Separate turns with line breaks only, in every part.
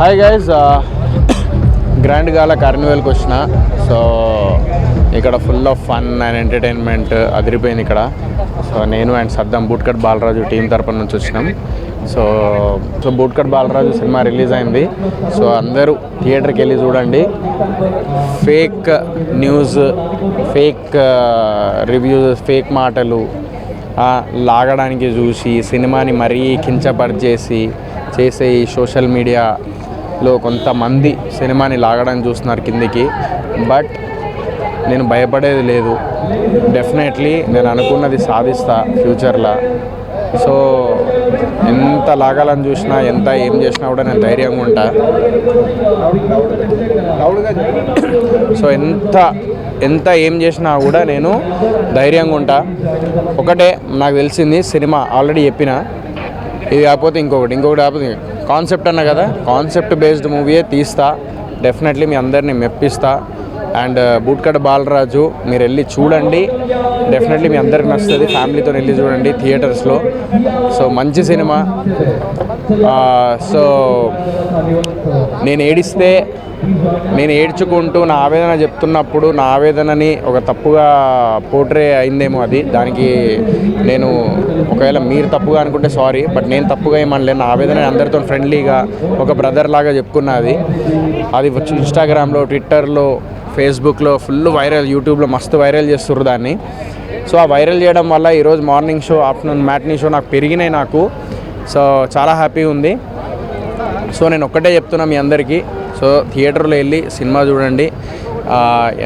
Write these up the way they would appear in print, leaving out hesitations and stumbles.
Hi guys, grand గాలా కార్నివల్కి వచ్చిన. So ఇక్కడ full of fun and entertainment అదిరిపోయింది ఇక్కడ. సో నేను and Saddam bootcut Balaraju team తరపున నుంచి వచ్చినాం. So bootcut Balaraju cinema release అయింది. సో అందరూ థియేటర్కి వెళ్ళి చూడండి. Fake news, fake reviews, fake మాటలు లాగడానికి చూసి సినిమాని మరీ కించపరిచేసి చేసే ఈ సోషల్ మీడియాలో కొంతమంది సినిమాని లాగడానికి చూస్తున్నారు కిందికి. బట్ నేను భయపడేది లేదు. డెఫినెట్లీ నేను అనుకున్నది సాధిస్తా ఫ్యూచర్లో. సో ఎంత లాగాలని చూసినా, ఎంత ఏం చేసినా కూడా నేను ధైర్యంగా ఉంటా. సో ఎంత ఏం చేసినా కూడా నేను ధైర్యంగా ఉంటా. ఒకటే నాకు తెలిసింది, సినిమా ఆల్రెడీ చెప్పిన, ఇది కాకపోతే ఇంకొకటి కాకపోతే కాన్సెప్ట్ అన్న కదా, కాన్సెప్ట్ బేస్డ్ మూవీయే తీస్తా. డెఫినెట్లీ మీ అందరినీ మెప్పిస్తా. అండ్ బూట్కట్ బాలరాజు మీరు వెళ్ళి చూడండి. డెఫినెట్లీ మీ అందరికి నచ్చుతుంది. ఫ్యామిలీతో వెళ్ళి చూడండి థియేటర్స్లో. సో మంచి సినిమా. సో నేను ఏడ్చుకుంటూ నా ఆవేదన చెప్తున్నప్పుడు నా ఆవేదనని ఒక తప్పుగా పోర్ట్రే అయిందేమో అది. దానికి నేను ఒకవేళ మీరు తప్పుగా అనుకుంటే సారీ, బట్ నేను తప్పుగా ఏమనలేదు. నా ఆవేదన అందరితో ఫ్రెండ్లీగా ఒక బ్రదర్ లాగా చెప్పుకున్నది. అది ఇన్స్టాగ్రామ్లో, ట్విట్టర్లో, ఫేస్బుక్లో ఫుల్ వైరల్, యూట్యూబ్లో మస్తు వైరల్ చేస్తుర్రు దాన్ని. సో ఆ వైరల్ చేయడం వల్ల ఈరోజు morning show, afternoon matinee show నాకు పెరిగినాయి నాకు. సో చాలా హ్యాపీ ఉంది. సో నేను ఒక్కటే చెప్తున్నా మీ అందరికీ, సో థియేటర్లో వెళ్ళి సినిమా చూడండి.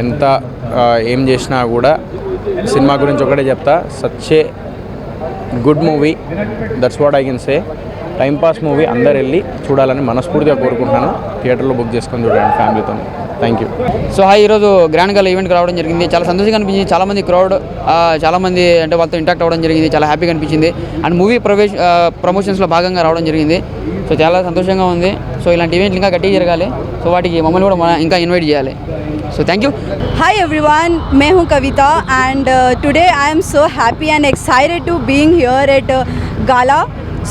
ఎంత ఏం చేసినా కూడా సినిమా గురించి ఒకటే చెప్తా, such a good movie, that's what I can say. Timepass movie, అందరు వెళ్ళి చూడాలని మనస్ఫూర్తిగా కోరుకుంటున్నాను. థియేటర్లో బుక్ చేసుకొని చూడండి ఫ్యామిలీతో. Thank you.
సో ఈరోజు గ్రాండ్ గాలా ఈవెంట్కి రావడం జరిగింది. చాలా సంతోషంగా అనిపించింది. చాలామంది క్రౌడ్, చాలామంది అంటే వాళ్ళతో ఇంటాక్ట్ అవ్వడం జరిగింది. చాలా హ్యాపీగా అనిపించింది. అండ్ మూవీ ప్రమోషన్స్లో భాగంగా రావడం జరిగింది. సో చాలా సంతోషంగా ఉంది. సో ఇలాంటి ఈవెంట్లు ఇంకా గట్టిగా జరగాలి. సో వాటికి మమ్మల్ని కూడా ఇంకా ఇన్వైట్ చేయాలి. So thank you.
Hi everyone, मैं हूँ कविता and today I am so happy and excited to being here at Gala.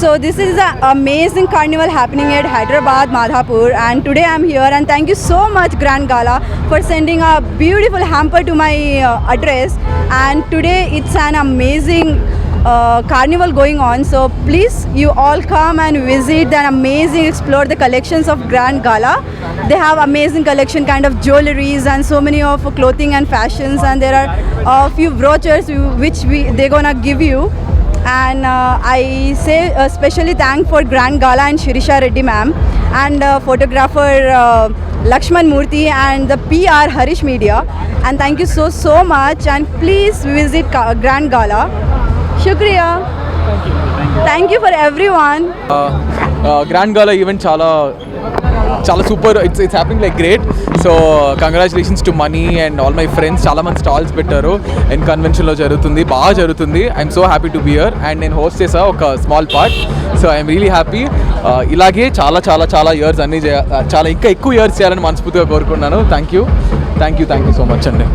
So this is an amazing carnival happening at Hyderabad, Madhapur, and today I am here and thank you so much Grand Gala for sending a beautiful hamper to my address. And today it's an amazing carnival going on, so please you all come and visit and explore the collections of Grand Gala. They have amazing collection kind of jewelries and so many of clothing and fashions, and there are a few brochures which they're gonna give you. And I say especially thank for Grand Gala and Shirisha Reddy ma'am and photographer Lakshman Murthy and the PR Harish Media, and thank you so much, and please visit Grand Gala. Shukriya. Thank you for everyone.
Grand Gala event చాలా super. It's happening like great. So congratulations to money and all my friends. చాలా మంది stalls పెట్టారు. And కన్వెన్షన్లో జరుగుతుంది, బాగా జరుగుతుంది. I'm so happy to be here. And నేను host చేసా ఒక small part. So I'm really happy. ఇలాగే చాలా ఇయర్స్ అన్నీ చాలా ఇంకా ఎక్కువ ఇయర్స్ చేయాలని మనస్ఫూర్తిగా కోరుకున్నాను. థ్యాంక్ యూ సో మచ్ అండి.